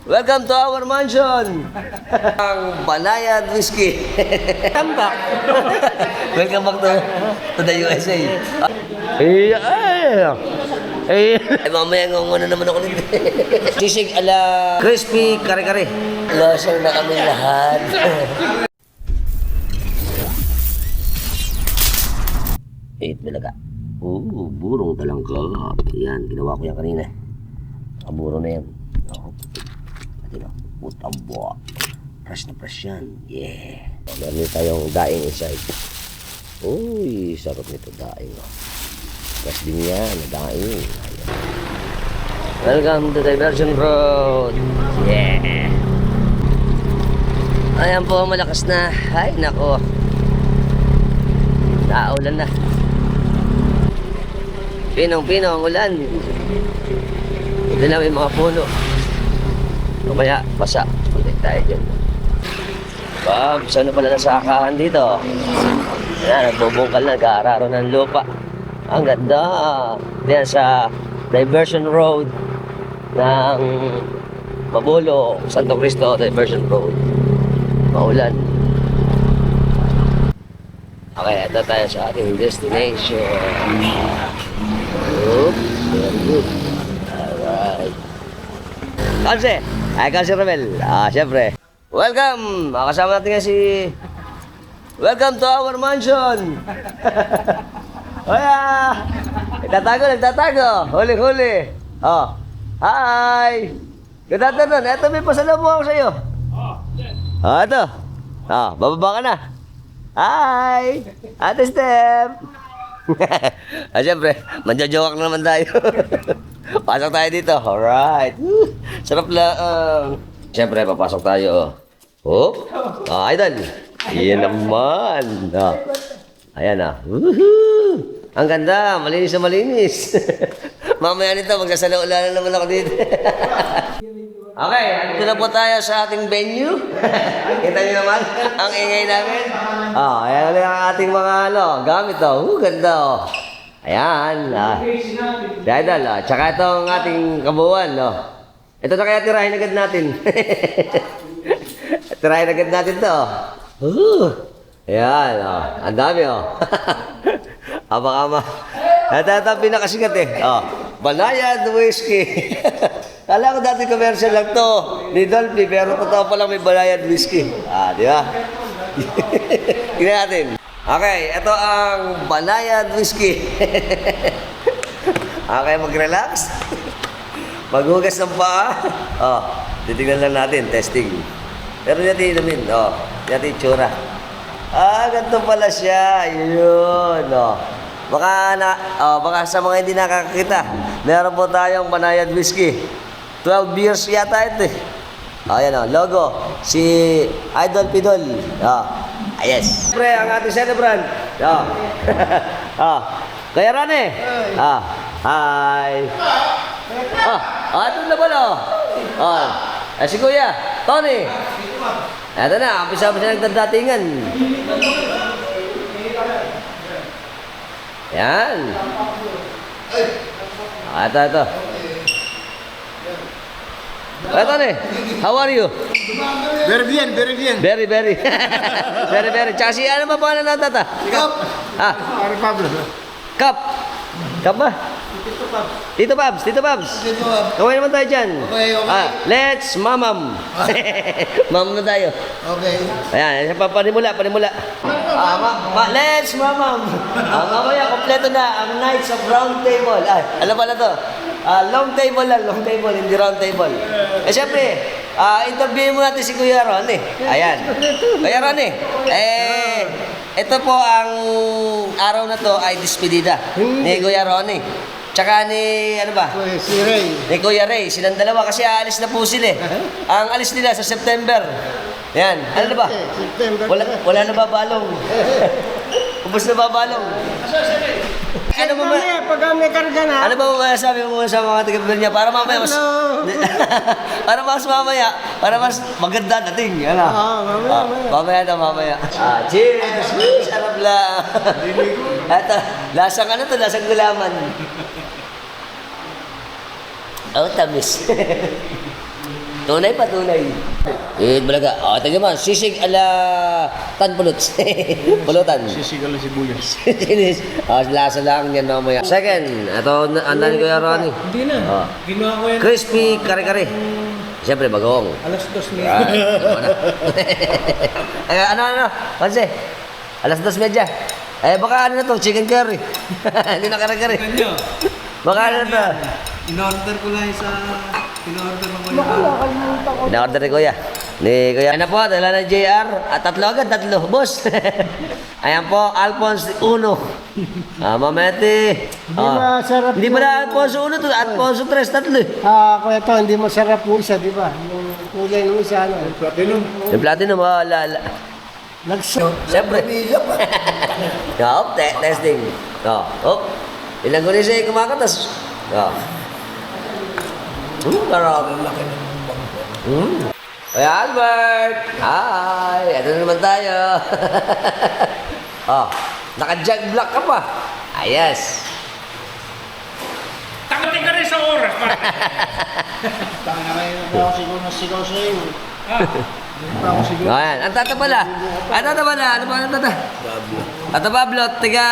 Welcome to our mansion. Ang Banayad Whiskey. Welcome back. Welcome back to the USA. Ay, mamaya nga muna naman ako dito. Sisig ala crispy kare-kare. Lasang na kami lahat. Talaga. Burong talangka. Yan, ginawa ko yan kanina. Buro na yan. Utabo. Fresh na fresh yan. Yeah. Meron tayong daing inside. Uy, sarap nito daing. Fresh din yan, daing. Welcome to Diversion Road. Yeah. Ayan po, malakas na. Ay, nako. Naulan na. Pinong-pinong ulan. Ito na may mga puno. Mamaya, basa. Ulit tayo dyan. Saan na pala nasakahan dito? Ayan, nagbubungkal na, nag-aararo ng lupa. Ang ganda. Diyan sa Diversion Road ng Mabulo, Santo Cristo, Diversion Road. Maulan. Okay, ito tayo sa ating destination. Oops, very good. Alright. Kanse! Ay, Kanse Ramel. Siyempre. Welcome! Kasama natin nga si... Welcome to our mansion! Oya! Nagtatago! Huli! Oh. Hi! Good afternoon. Ito may pasalubong ako sa'yo. Ito. Bababa ka na. Hi! Ate Steph! Siyempre, manjajawak na naman tayo. Pasok tayo dito. Alright. Sarap lang. Siyempre, papasok tayo. Idol. Iyan naman. Ayan na. Ang ganda. Malinis na malinis. Mamaya nito, magkasalaula na naman ako dito. Okay, ito na po tayo sa ating venue. Kita niyo naman ang ingay namin. Ayan ulit ang ating mga gamit. Ganda. Ayan. Idol. Tsaka itong ating kabuuan. Ito na kaya tirahin agad natin. Tirahin agad natin to. Ayan. Ang dami. Baka ito pinakasikat Banayad Whiskey. Kala ko dati commercial lang to ni Dolphy, pero totoo pa lang may Banayad Whiskey. Di ba? Tingnan natin. Okay, ito ang Banayad Whiskey. Okay, mag-relax. Maghugas ng paa. Titignan lang natin, testing. Pero natin inumin. Natin itsura. Ganito pala siya. Yun. Baka sa mga hindi nakakakita, meron po tayong Banayad Whiskey. 12 years yata ito eh. Ayan logo. Si Idol Pidol. Yes. Siyempre, ang ating celebrant. Kaya Rane. Hi. Ito na pala. Si Kuya, Tony. Ito na, umpisa siya nagdadatingan. Yan. Ito. Tony, how are you? Very bien. Very. Very. Tsaka si ano ba pangalan ng tata? Kap. Pablo. Kap ba? Tito Pabs. Kaway naman tayo dyan. Okay. Let's mamam. Mamam na tayo. Okay. Ayan, panimula. Let's mamam. Mamaya, kompleto na ang Knights of Round Table. Ano pala to? Long table, hindi round table. Siyempre, interviewin mo natin si Kuya Ron Ayan. Kuya Ron ito po ang araw na to ay despedida ni Kuya Ron Tsaka ni, Si Ray. Ni Kuya Ray. Silang dalawa kasi aalis na po sila Ang alis nila sa September. Yan. Ano na ba? September. Wala na babalong. Ubus na babalong. Ano ba Pag may karga na. Ano ba masasabi mo sa mga taga-Bibel niya para mamaya mas para mas maganda dating, mamaya. Cheers. Sarap lang. Ito, lasang gulaman. Tamis. Tunay pa, tunay. Balaga. O, tingnan mo. Sisig ala tan puluts. Pulutan. Sisigal na sibuyas. Lasa lang yan mamaya. Second, ito, andan ko yung Ronnie. Hindi na. Oh. Ginawa ko yan. Crispy kare-kare. Siyempre, bagong. Alas 2 na. Ano? Panse? Alas 2:30. Baka ano na to, chicken curry. Hindi na kare-kare. Kanyo. Baka ano na to. In-order ko lang sa... In-order mo ko yung... Pina-order ni Kuya. Ni Kuya. Ayan na po, dala na JR. Tatlo agad, tatlo. Boss. Ayan po, Alphonse 1. Mamete. Hindi masarap Hindi pala Alphonse 1 to, Alphonse 3, tatlo eh. Kuya to, hindi masarap yung isa, di ba? Yung kulay ng isa, ano? Platinum. Yung platinum, Siyempre. Testing. Ilang gulis siya kumakatas. Karap. Hey, Albert! Hi! Ito na naman tayo. Naka-jug block ka pa. Yes. Takating ka rin sa oras, pa. Tanga na kayo na ako siguro na sigaw sa iyo. Ayan. Ang tata pala. Ang tata pala. Ano ba ang tata? Tata Pablo. Tiga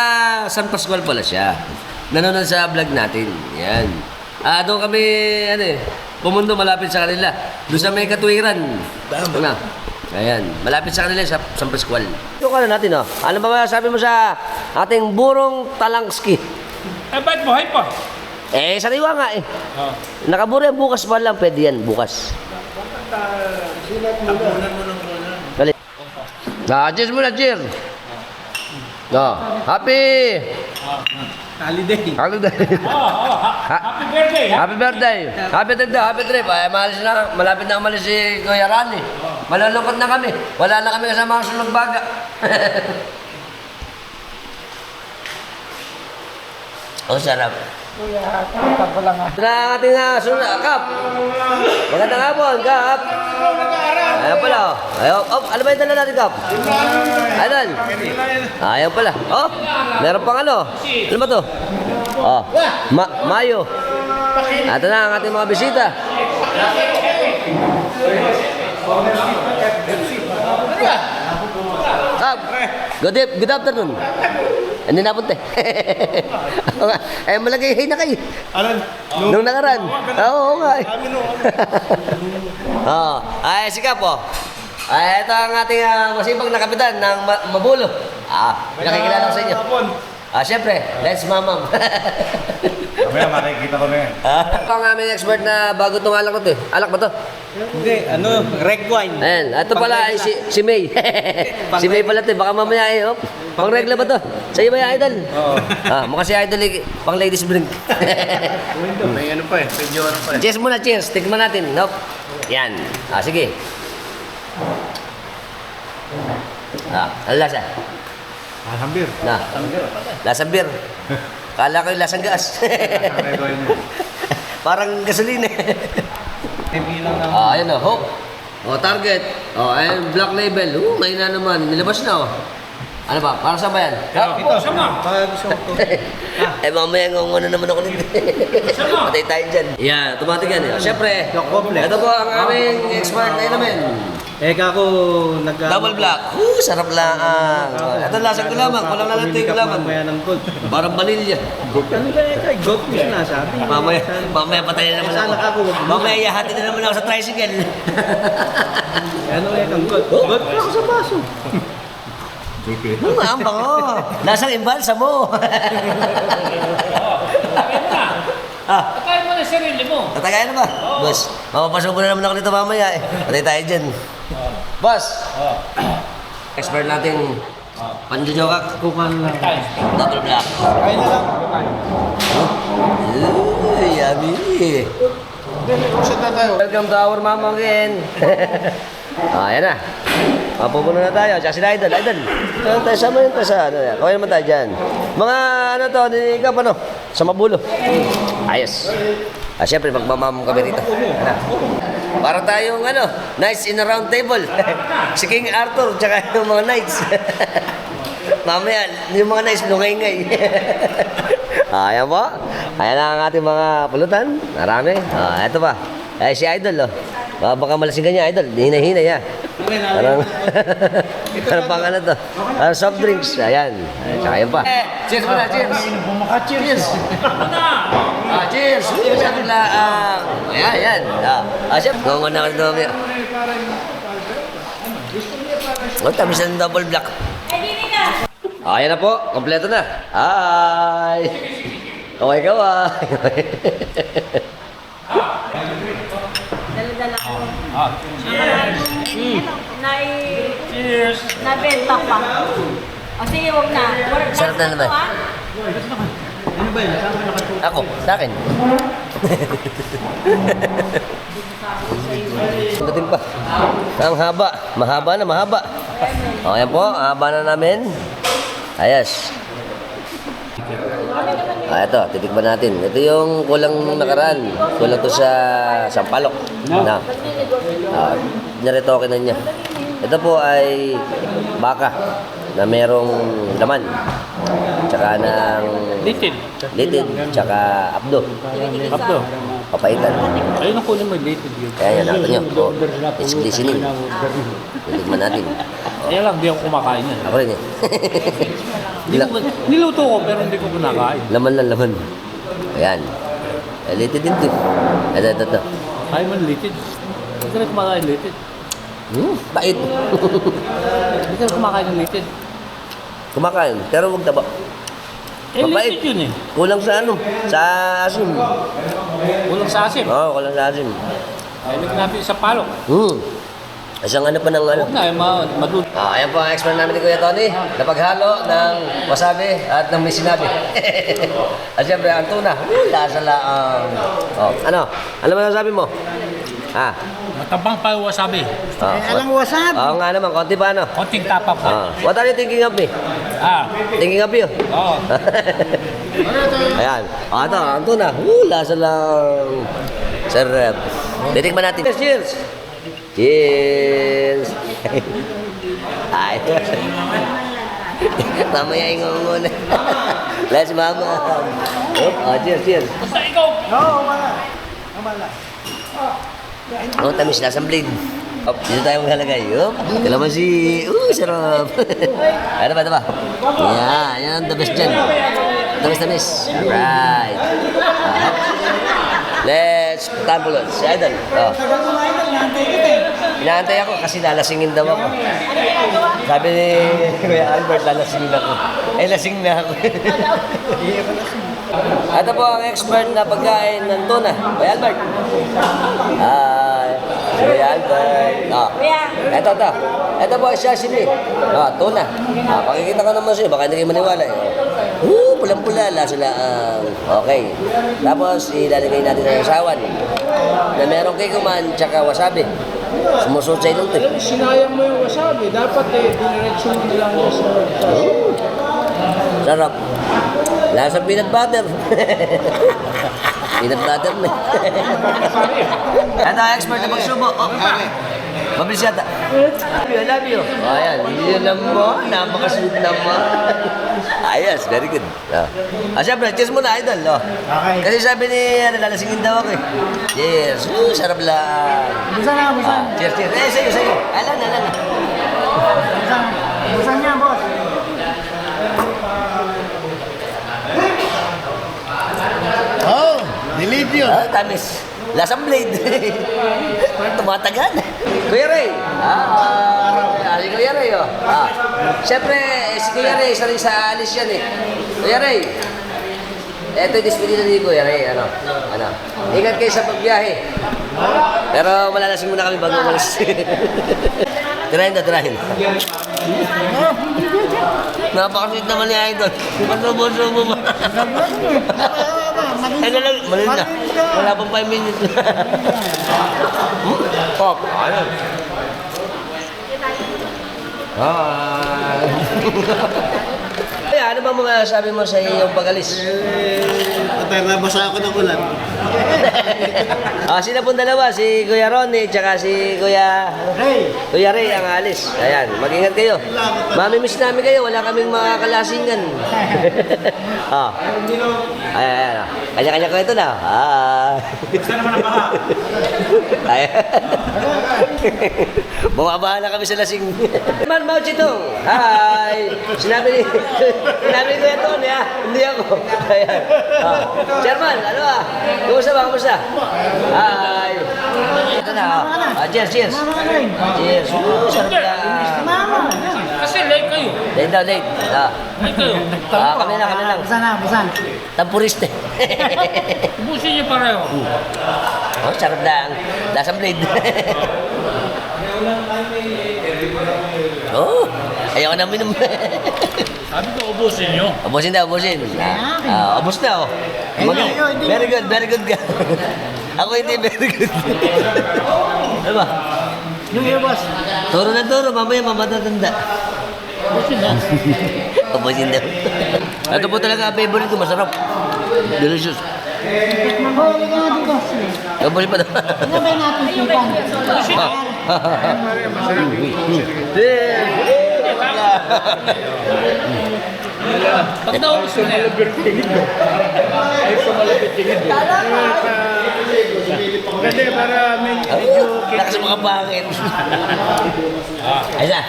San Pascual pala siya. Nanonood sa vlog natin. Yan. Doon kami, pumundo malapit sa kanila. Doon sa may katuwiran. Ano? Ayan. Malapit sa kanila sa San Pascual. Ito ka na natin, Ano ba sabi mo sa ating burong talangski? Ba't buhay pa? Sariwa nga Nakaburo yan. Bukas pa lang. Pwede yan. Bukas. Dali. Cheers muna, cheers. Happy Holiday. holiday. Happy birthday, ha? Happy birthday. Happy trip daw, happy trip. Malapit na umalis si Kuya Rani. Malulungkot na kami. Wala na kami kasama sa Lugbaga. Sarap. Kuya, kanta ko lang Ito na ang ating Kap. Magandang hapon, Kap. Ayan pala, ano ba yung dala natin, Kap? Ayan. Ayan pala. Meron pang ano. Ano ba to? Mayo. Ito na ang ating mga bisita. Kap, good afternoon. Hindi napunta malagay na kayo. Nung nakaraan. Oo nga Sige po. Ito ang ating masipag na kapitan ng Mabulo. Nakikilala ko sa inyo. Siyempre, let's mamam. Mamaya makikita ko na yan. Ito ang aming expert na bago itong alak na to. Alak ba to? Hindi, red wine. Ayan, ito pala ay si May. Si May pala ito. Baka mamaya pang regla ba to? Sa iyo ba yung idol? Oo. Mukha si idol pang ladies drink. May ano pa eh, medyo ano pa eh. Cheers muna, cheers. Tikman natin. Nope. Yan. Sige. Ano lasa? Asang beer. Lasang beer. Kala ko yung lasang gas. Parang gasolina. Ayan Hope. Target. Ayan, black label. May na naman. Nilabas na Ano ba? Para saan ba yan? Ito, sama. Mamaya ngunguna naman ako nito. Patay tayo dyan. Yeah, automatic yan. Siyempre, ito po ang aming expert na namin. Kako Double black. Sarap lang. Ito lasang gulaman. Walang nalantoy gulaman. Mamaya ng gold. Parang vanilya. Ano ba kay gold mo sinasabi? Mamaya patay na naman Sana ako. ako, wag mo. Mamaya iyahatid na naman ako sa tricycle. Ano kang gold? Gold pa ako sa baso. Ang bango. Lasang imbalsa mo. Patay mo na sarili mo. Tatagay na ba? Boss, mapapasok ko na naman ako dito mamaya Patay tayo dyan. Boss, expert nating panjojokak. Kukan lang. Double black. Kaya na lang. Yummy. Welcome to our mama again. Ayan na. Mapupuno na tayo. Tsaka sila idol. Saan tayo? Sama yun tayo sa ano yan. Okay naman tayo dyan. Mga ano to, ikaw pa no? Sa Mabulo. Ayos. Siyempre, magmamam kami rito. Para tayong knights in a round table. Si King Arthur, tsaka yung mga knights. Mamaya, yung mga knights, lungay-ngay. Ayan po. Ayan ang ating mga pulutan. Marami. Ito pa. Si Idol, Baka malasing ka niya, idol. Hinay-hinay, ha. Parang, parang pang ano to. Parang soft drinks. Ayan. Tsaka yun pa. Cheers muna, cheers. Cheers. Cheers. Cheers at laang. Ayan, ayan. Chef, gongon na ka dito. Oh, tamis ng double black. Ayan na po. Kompleto na. Hi. Okay ka ba? Dala-dala ko. Cheers! Nabenta pa. O sige, huwag na. Sarap na naman. Ano ba yun? Saan ka nakatutok? Ako, sa akin. Dating pa. Ang haba. Mahaba na, mahaba. O, ayan po. Ang haba na namin. Ayos. Ito, titikman natin. Ito yung kulang nakaraan. Kulang to sa sampalok. Na. Niretoke na niya. Ito po ay baka na merong laman. Tsaka ng Litid. litid. Tsaka abdo. Abdo. Papaitan. Ayun ang kunin mo, litid yun. Kaya yan natin yun. O, it's glistening. Titikman natin. Kaya lang, di ako kumakain yan. Ako rin eh. Niluto ko, pero hindi ko kumakain. Laman lang laman. Ayan. Litid din to. Ito. Kaya man litid. Hindi ka rin kumakain litid. Bait. Hindi ka rin kumakain ng litid. Kumakain, pero huwag taba. Eh, Mabait. litid yun eh. Kulang sa ano? Sa asim. Walang sa asin. Oo, kulang sa asim. Ay, natin sa palok. Isang ano pa ng ano. Huwag na, madud. Ayan po ang expert namin ni Kuya Tony. Napaghalo ng wasabi at ng may sinabi. At siyempre, ang tuna. Lasa lang. Ano? Ano man ang sabi mo? Matabang pa yung wasabi. Alang wasabi. Oo nga naman, konti pa ano. Konting tapa pa. What are you thinking of me? Thinking of you? Oo. Ayan. Ito, ang tuna. Lasa lang. Sarap. Titikman natin. Cheers! Cheers! Ay. Mamaya ingon muna. Let's mama. Cheers. Basta ikaw. Oh, tamis lasang blade. Dito tayo maglalagay. Kalamansi. Sarap. Ano ba? Yan, the best dyan. Tamis. Alright. Let's tambulot. Si Idol. Inaantay ako kasi lalasingin daw ako. Sabi ni Kuya Albert, lalasingin ako. Lasing na ako. Ito po ang expert na pagkain ng tuna. Kuya Albert. Kuya Albert. Ito. Ito po ang sashimi. Tuna. Pakikita ko naman sa'yo. Baka hindi kayo maniwala. Pulang-pula. Lasa lang. Okay. Tapos, ilalagay natin sa sawan na merong kikuman tsaka wasabi. Sumusutsay lang ito. Sinayang mo yung wasabi. Dapat diniretso mo lang yung Sarap. Lasa peanut butter. Peanut butter na. Ito ang expert na magsubo. Mabilis yata. I love you. Ayan. Yun lang mo. Napakasweet naman. Ayos. Very good. Siyempre, cheers muna, Idol. Okay. Kasi sabi ni, lalasingin daw ako eh. Cheers. Sarap lang. Busan na, busan. Cheers. Sa'yo. Alan. Busan niya, boss. Delivio. Tamis. Lasang blade. Tumatagal. Kuya Ray. Si Kuya Ray, Siyempre, si Kuya Ray, isa rin sa alis yan eh. Kuya Ray. Ito yung despedida ni Kuya Ray. Ano? Ingat kayo sa pagbiyahe. Pero malalasing muna kami bago umalis. Tirahin. Napakasit naman ni Idol. Masubo ba? Mali na. Wala pang 5 minutes. Pop. Ayun. Ano ba mga sabi mo sa iyong pag-alis? Patay na basa ako ng ulan. Sila pong dalawa, si Kuya Ronnie, tsaka si Kuya Ray ang alis. Ayan, mag-ingat kayo. Mamimiss namin kayo, wala kaming mga kalasingan. Ayan. Kanya-kanya ko ito na. Basta naman ang baka. Ay. Bumaba na kami sa lasing. Man, Mao Zedong. Hi. Sinabi ni Kuya Tony, ha? Hindi ako. Ayan. Chairman, ano ah? Kumusta ba? Kumusta? Hi. Ito na. Cheers, cheers. Cheers. Sarap na. Kasi late kayo. Late daw, late. Late kayo. Kami lang. Busan. Tampuriste. Ubusin niyo pareho. Oh, sarap na ang lasang blade. Oh, ayaw na minum. Sabi ko ubusin niyo. Ubusin na, ubusin. Ubus na, oh. Very good ka. Ako hindi very good. Ano ba? Yung iyo, boss. Turo na turo, mamaya mamatatanda. Ubusin na. Ubusin daw. Ito po talaga ang favorite ko, masarap. Delicious. Mahuli ka natin, boss. Ubusin pa daw. Sabay natin sipan. Pag naubos mo na yan. Kasi para may Lakas mga pangit. Ayos na.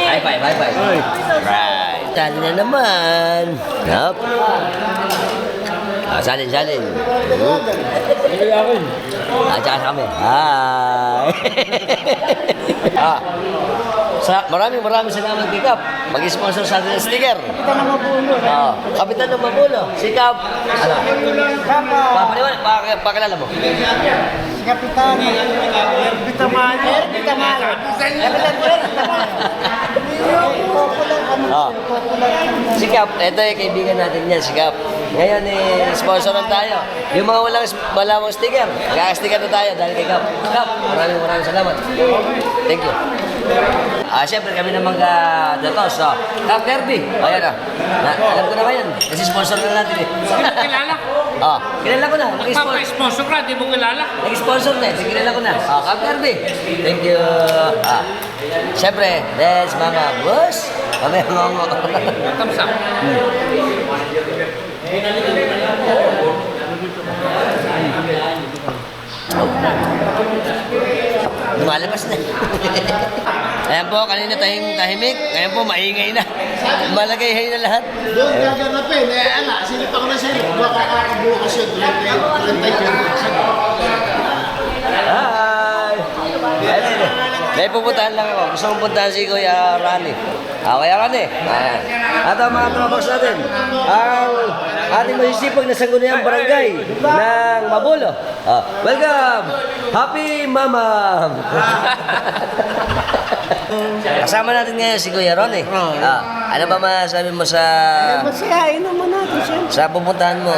High five. Right. Tali na naman. Yup. Salin. Tsaka sa kami. Hi. Maraming salamat kay Kap. Mag-sponsor sa atin ng sticker. Kapitan ng Mabulo. Si Kap. Ano? Papaliwan. Pakilala mo. si Kapitan. Bitamana. Si Kap, ito yung kaibigan natin yan, si Kap. Ngayon, sponsoran tayo. Yung mga walang sticker, magkaka-sticker na tayo dahil kay Kap. Kap, maraming salamat. Thank you. Siyempre kami naman ka-datos. Kap Derby. Ayan na. Alam ko na ba yan? Kasi sponsor na natin eh. Hindi mo kilala? Kilala ko na. Sponsor ka, di mo kilala? Nag-sponsor na eh. Kilala ko na. Kap Derby. Thank you. Siyempre, let's mga boss. Kami ngongo. Thumbs up. Lumalabas na. Ayan po, kanina tahimik. Ngayon po, maingay na. Malagay na lahat. Doon gaganapin, silip ako na silip. Baka kakabukas yun, 30. Hi! May pupuntahan lang ako. Gusto kong puntahan si Kuya Rani. Kuya Rani. Ayan. At ang mga tropas natin, ang ating masisipag na sangguniang barangay ng Mabulo. Welcome! Happy Mama! Kasama natin ngayon si Kuya Ron eh. Ano ba masasabi mo sa Masiyain naman natin siya. sa pupuntahan mo?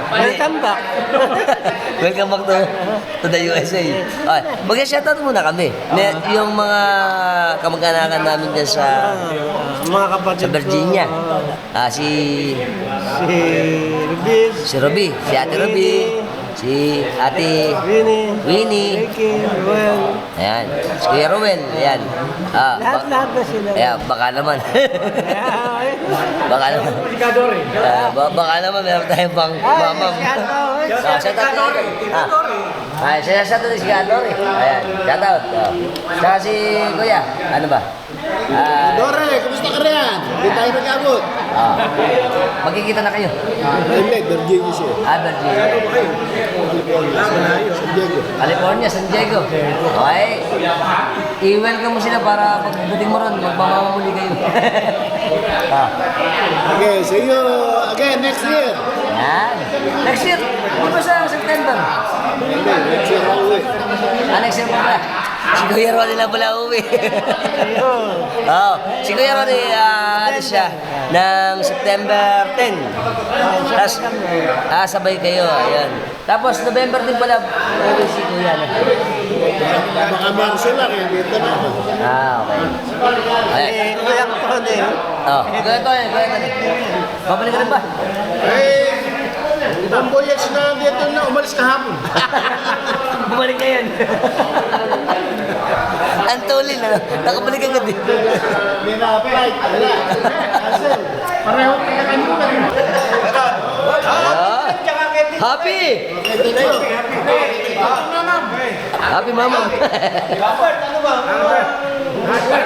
Welcome back. Welcome back to the USA. Okay, mag-shoutout muna kami. Yung mga kamag-anakan namin dyan sa Mga kapatid sa Virginia. Si Rubis, si Ruby, si Ate Ruby, si Ate Winnie. Ricky, Ruel. Ayan, si Kuya Ruel. Ayan. Lahat na sila. Ayan, baka naman. Baka naman. Baka naman meron tayong pang mamam. Shoutout natin. Shoutout natin si Kadori. Ayan, shoutout. Saka si Kuya, ano ba? Dore, kumusta ka riyan? Hindi tayo nag-abot. Magkikita na kayo. Hindi, Virginia siya. Virginia. San Diego. California, San Diego. Okay. I-welcome mo sila para pagdating mo ron, magmamamuli kayo. Okay, see you again next year. Yan. Next year, di ba sa September? Hindi, next year ako uwi. Next year pa. Si Kuya Ronnie lang pala uwi. Si Kuya Ronnie, ano siya, ng September 10. Tapos, sabay kayo, ayan. Tapos, November din pala, uwi si Kuya. Baka Marso lang, hindi ito na ako. Okay. Ayan. Kuya ko din. Kuya Tony. Babalik ka rin ba? Ibang voyage na dito na umalis kahapon. Bumalik ka yan. Ang tulin, ano? Nakabalik agad eh. May na-flight. Wala. Cancel. Pareho tayo kami. Happy! Happy mama.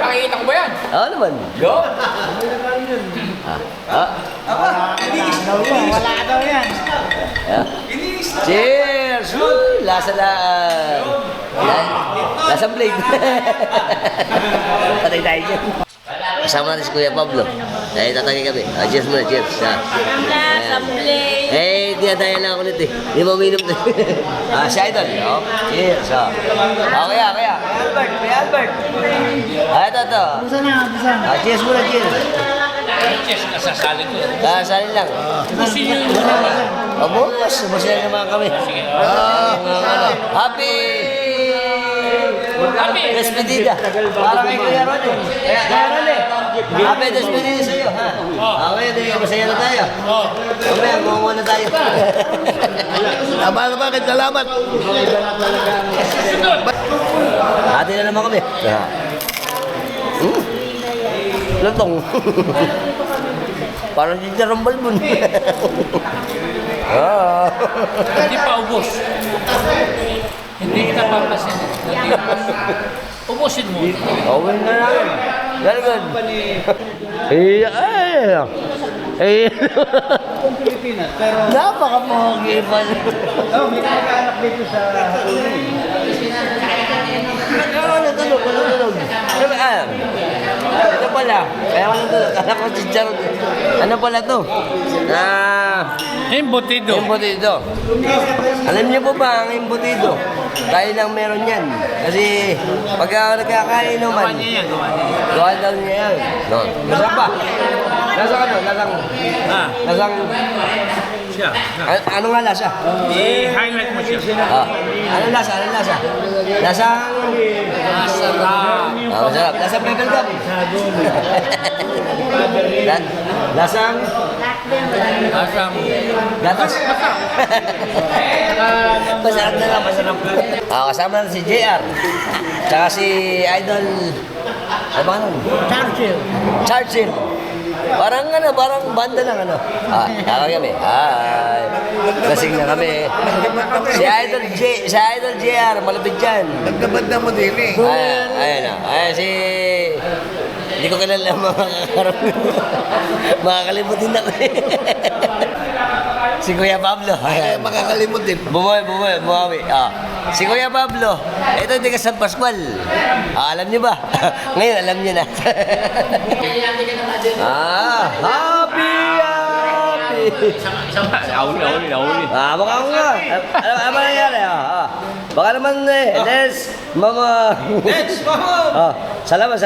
Pakikita ko ba yan? Oo naman. Go! Wala daw yan. Cheers! Woo! Lasa na... Lasang blade. Patay tayo dyan. Kasama natin si Kuya Pablo. Dahil tatagay kami. Cheers muna, cheers. Eh, dinadaya lang ako nito eh. Hindi mo uminom na. Si Idol. Oh. Cheers. Kaya. Albert. Ito. Cheers muna, cheers. Cheers, kasasali ko. Salin lang. Gusto nyo yung Masaya naman kami. Happy! Happy! Despedida. Para kay Kuya Ronnie. Kuya Ronnie. Happy despedida sa iyo. Okay, masaya na tayo. Mamaya, gumawa na tayo. Bakit? Salamat. Ate na naman kami. Lutong. Parang si Jerome Balbon. Hindi pa ubos. Hindi kita papasin. Ubusin mo. Okay na namin. Very good. Napaka-pogi pa. May kamag-anak dito sa Tulog. Ito pala. Kaya ko tulog. Anak ko si Charot. Ano pala to? Embutido. Embutido. Alam niyo po ba ang embutido? Tayo lang meron yan. Kasi pagka nagkakain naman. Gawa daw niya yan. No. Masarap ba? Lasang ano? Lasang... Siya. Ano nga lasa? I-highlight mo siya. Anong lasa? Lasang... Masarap. Masarap. Lasang pepper gum. Lasang... Masarap. Gatas. Masarap na lang, masarap. Kasama na si JR. Tsaka si Idol... Ano ba nun? Churchill. Parang banda lang kami. Hi. Lasing na kami. Si Idol JR, malapit dyan. Nagkabanda mo din eh. Ayan si... Hindi ko kilala mga makakalimutin na kami. Si Kuya Pablo. Kaya makakalimot din. Bumawi. Si Kuya Pablo. Ito hindi ka San Pascual. Alam niyo ba? Ngayon alam niyo na. Happy! Nauli. Baka ako nga. Ano ba nangyari? Baka naman Mama. Salamat.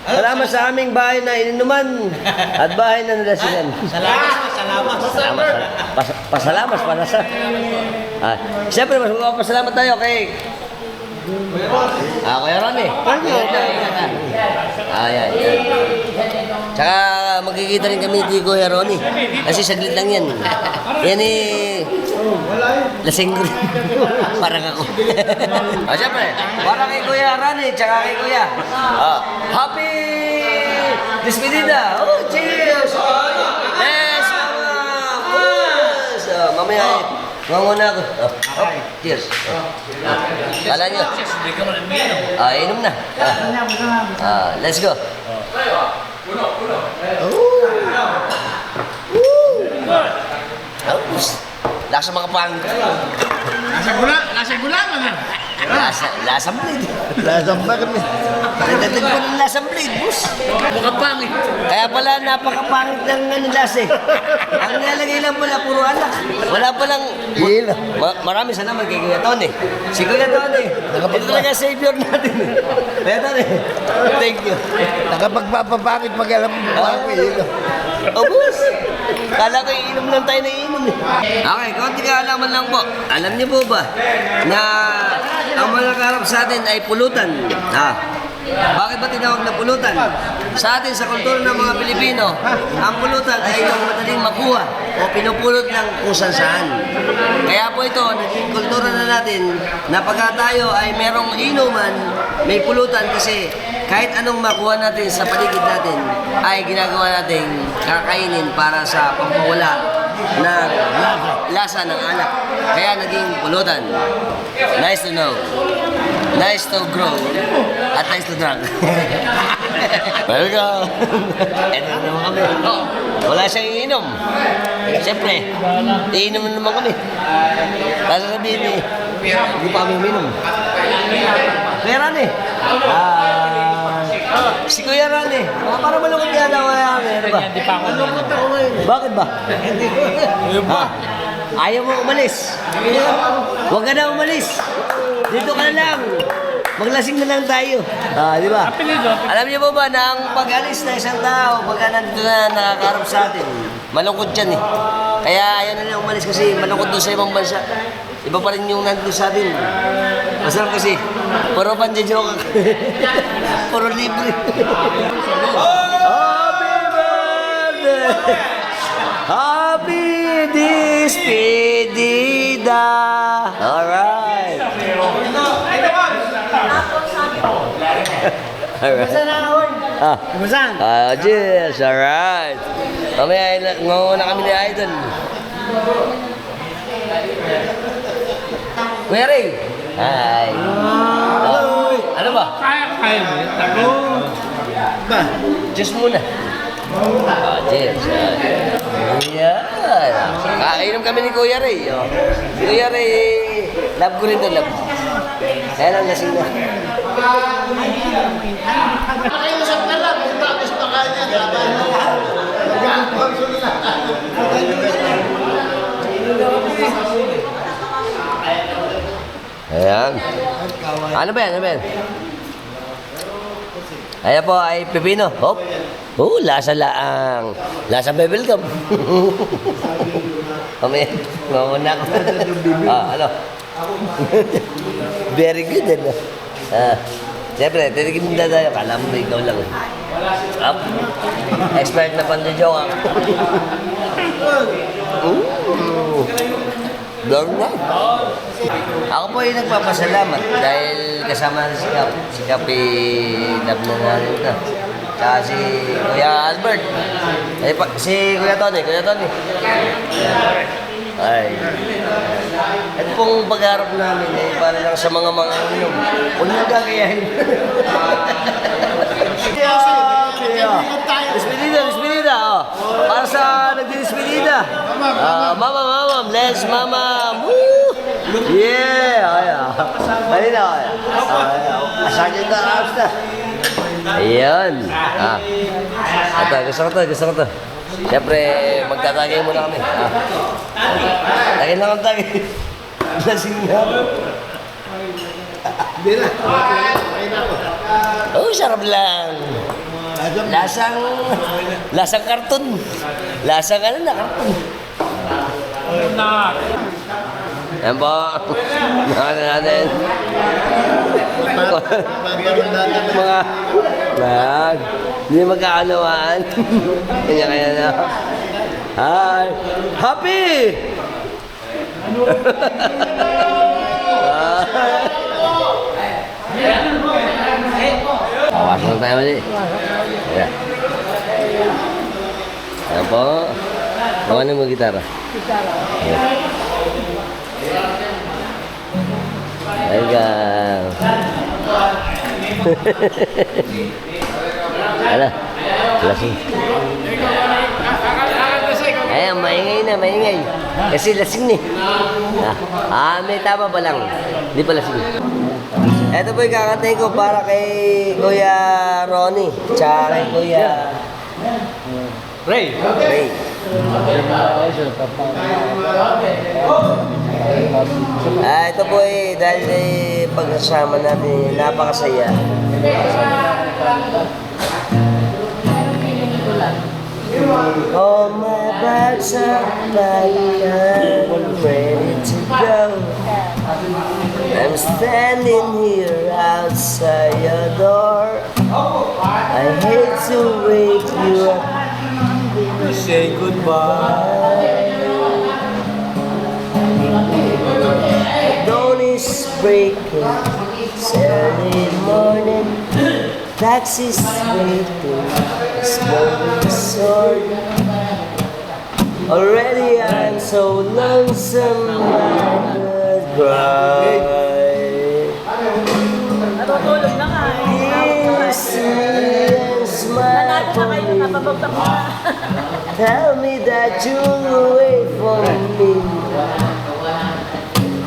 Salamat sa aming bahay na ininuman at bahay na nalasinan. Pasalamat para sa... Siyempre, mas magpapasalamat tayo kay... Kuya Ronnie. Ayan. Tsaka magkikita rin kami ni Kuya Ronnie. Kasi saglit lang yan. Yan lasing ko rin. Parang ako. Siyempre, para kay Kuya Ronnie, tsaka kay Kuya. Happy Despedida! Cheers! Yes, mamaya muna ako. Cheers. Kala nyo? Hindi ka man uminom. Inom na. Let's go. Lasa mga pangit. Nasa gula man. Lasang blade. Lasang bakit eh. Nagdadag ko ng lasang blade, boss. Mukha pangit. Kaya pala napakapangit ng lasa eh. Ang nalagay lang pala, puro anak. Wala palang... Maraming salamat kay Kuya Tony. Si Kuya Tony, ito talaga savior natin. Kuya Tony, thank you. Nakapagpapapangit pag alam mo ang ilo. Boss. Kala ko iinom lang tayo na iinom eh. Okay, konti kaalaman lang po. Alam niyo po ba na ang mga nakaharap sa atin ay pulutan? Bakit ba tinawag na pulutan? Sa atin, sa kultura ng mga Pilipino, ang pulutan ay yung madaling makuha o pinupulot lang kung saan. Kaya po ito, naging kultura na natin na pagka tayo ay merong inuman, may pulutan kasi kahit anong makuha natin sa paligid natin ay ginagawa nating kakainin para sa pampawala ng lasa ng alak. Kaya naging pulutan. Nice to know. Nice to grow. At nice to drink. Welcome. Ito na naman kami. Wala siyang iinom. Siyempre, iinom na naman kami. Tapos sabihin eh, hindi pa kami uminom. Kuya Rani. Si Kuya Rani. Para malungkot yan ako yan. Ano ba? Malungkot ako ngayon. Bakit ba? Ayaw mo umalis. Huwag ka na umalis. Dito ka na lang. Maglasing na lang tayo. Di ba? Alam niyo po ba na ang pag-alis na isang tao, pagka nandito na nakakarap sa atin, malungkot yan eh. Kaya ayaw na lang umalis kasi malungkot doon sa ibang bansa. Iba pa rin yung nandito sa atin. Masarap kasi. Puro panjajoke. Puro libre. Happy birthday! Happy despedida! Alright. Alright. Cheers! Alright. Mamaya, nguna kami ni Idol. Kuya Ray! Hi! Hello! Ano ba? Kaya mo yun. Tago. Ba? Cheers muna. Cheers. Ayan. Kakainom kami ni Kuya Ray. Kuya Ray, love ko rin to, love. Kaya lang lasing na. Nakiusap ka lang, kung tapos pa kanya, nag-sponsor na. Ayan. Ano ba yan? Ano ba yan? Ayan po ay pepino. Hop. Lasa laang. Lasa bebel gum. Mamaya, mamuna ko. Ano? Very good, ano? Siyempre, titigim na tayo. Kala mo na ikaw lang. Up. Expert na pandijoke ako. Lord na. Ako po ay nagpapasalamat dahil kasama na si Kap. Si Kap love na natin ito. Tsaka si Kuya Albert. Si Kuya Tony. Kuya Tony. Ay. Ito pong pag-harap namin eh, para lang sa mga inom. Huwag nang gagayahin. Despedida. Oh. Para sa nagdi-despedida. Mama, bless mama. Woo! Yeah. Kanina. Asan yung na-arms na? Ayan. Ito, gusto ko to. Siyempre, magtatagay muna kami. Tagay lang ang tagay. Lasing na. Hindi na. Okay na ako. Sarap lang. Lasang karton. Lasang ano na, karton. Yan po. Nakata natin. Mga lag. Hindi magkakanawaan. Kanya na. Hi. Happy! Pasok na tayo ulit. Ayan. Ayan po. Gawa mo gitara. Welcome. Ala. Lasing. Ayan, maingay. Kasi lasing ni. May tama pa lang. Hindi pa lasing. Ito po yung kakantay ko para kay Kuya Ronnie. Tsaka kay Kuya Ray. Ito po dahil pagsasama natin, napakasaya. All my bags are packed and ready to go. I'm standing here outside your door. I hate to wake you up. Say goodbye. Dawn is breaking, it's early morning. Taxi's waiting, smoking sword. Already I'm so lonesome I could cry. Natutulog na nga eh. Kiss me and smile Nanalo na for kayo, me. napabagtak mo na. Tell me that you'll wait for me.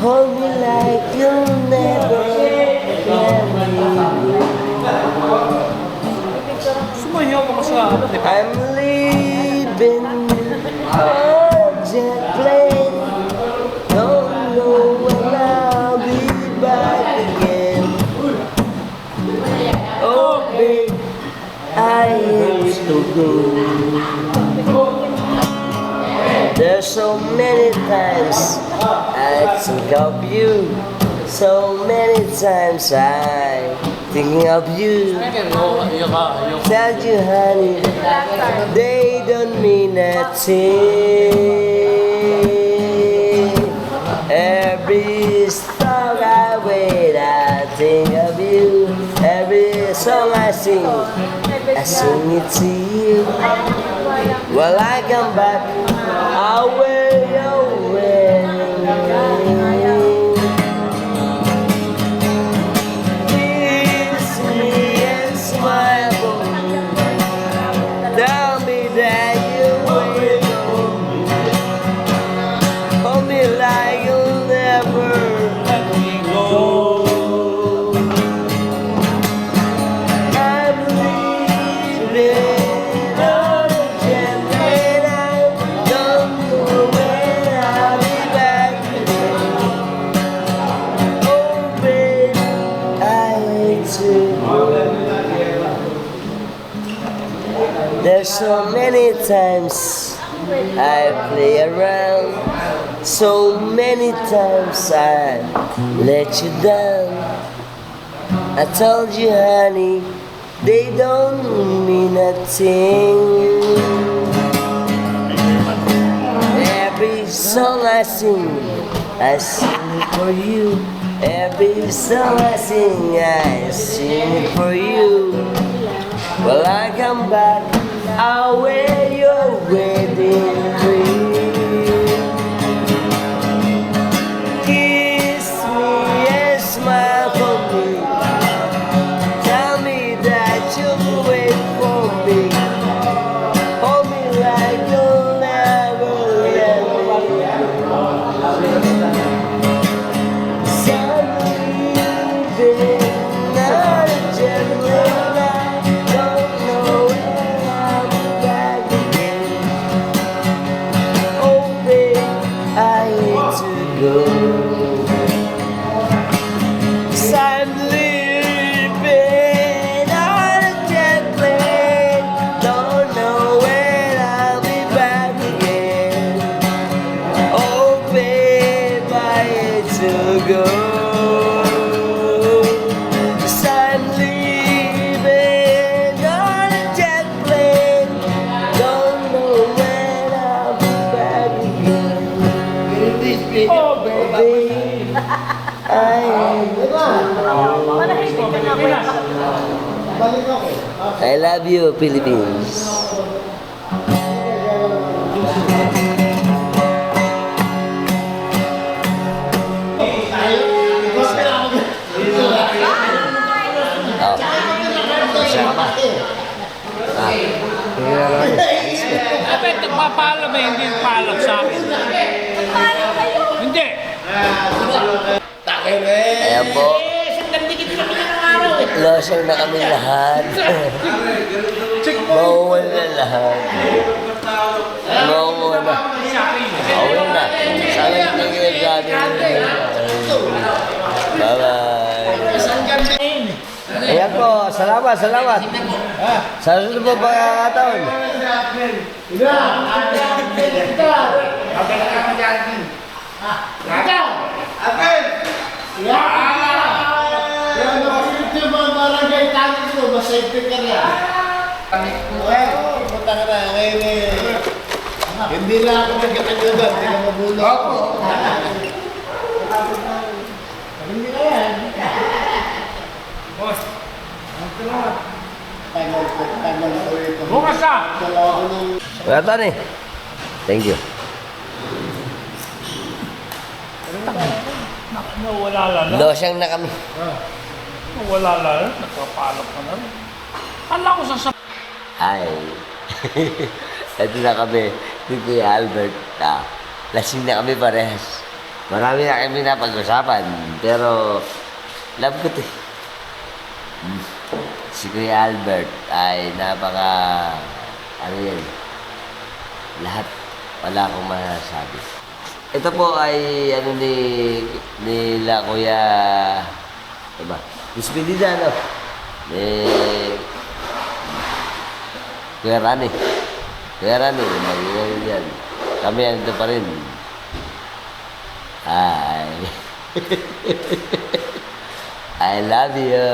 Hold me like you'll never let me go. Sumayaw mo ka sa I'm leaving on a jet plane. Don't know when I'll be back again. Oh, babe, I have to go. There's so many times I think of you. So many times I thinking of you. Tell you, honey, they don't mean a thing. Every song I wait, I think of you. Every song I sing it to you. Well, I come back, I'll wear your wedding ring. Kiss me and smile for me. Tell me that you will go. Hold me like you'll never let me go. I'm leaving on a jet plane. I don't know when I'll be back again. Oh, babe, I hate to go. There's so many times I play around. So many times I let you down. I told you, honey, they don't mean a thing. Every song I sing it for you. Every song I sing it for you. Well, I come back, I'll wear your wedding ring. Kiss me and smile for me. Tell me that you'll wait for me. Hold me like you'll never let me go. Suddenly, not a gentleman. I don't know when I'll be back again. Oh, babe, I hate to go. 'Cause I'm leaving on a jet plane. Don't know when I'll be back again. Oh, babe, I hate to go. 'Cause I'm leaving on a jet plane. Don't know when I'll be back again. Oh, babe, I hate to go. Manahimik ka nga kuya. Balik ako. I love you, Philippines. Oh. Siya ka ba? Dapat nagpapaalam eh, hindi nagpaalam sa akin. Hindi. Ayan po. Loser na kami lahat. Mauwan na lahat. Mauwan na. Mauwan na. Sana yung nangyayari natin. Bye-bye. Ayan po. Salamat, salamat. Sa susunod po pagkakataon. Kaya nakakit yung mga barangay tanong ko, masaype ka na. Punta ka na. Ngayon eh. Hindi na ako nagkatagdagan. Hindi na mabulo ako. Hindi na yan. Boss, Tagal ko ito. bukas na! Dalawa ko ng Wala, Tony. Thank you. Nawala lang. Losyang na kami. Nawala lang. Nagpapalok ka na rin. Kala ko sa Ay. Ito na kami. Ni Kuya Albert. Lasing na kami parehas. Marami na kami napag-usapan. Pero, love ko to. Si Kuya Albert ay napaka... Ano yan? Lahat wala akong masasabi. Ito po ay ano nila Kuya... Ano ba? Despedida, no? Kuya Rani. Kuya Rani, mag-iwan yan. Kami ando pa rin. Hi. I love you.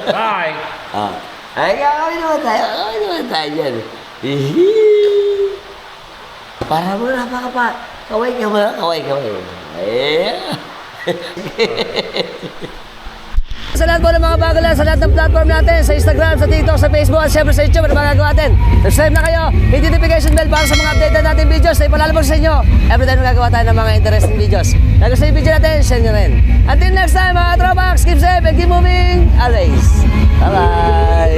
Bye. Ay, kawin naman tayo dyan. Hihi. Para mo na pa. Kaway ka mo. Sa lahat po ng mga bago lang, sa lahat ng platform natin, sa Instagram, sa TikTok, sa Facebook, at syempre sa YouTube, ano magagawa natin? Subscribe na kayo, hit the notification bell para sa mga update na natin videos na ipalalabas sa inyo. Every time nagagawa tayo ng mga interesting videos. Kung gusto yung video natin, share nyo rin. Until next time mga tropax, keep safe and keep moving always. Bye-bye!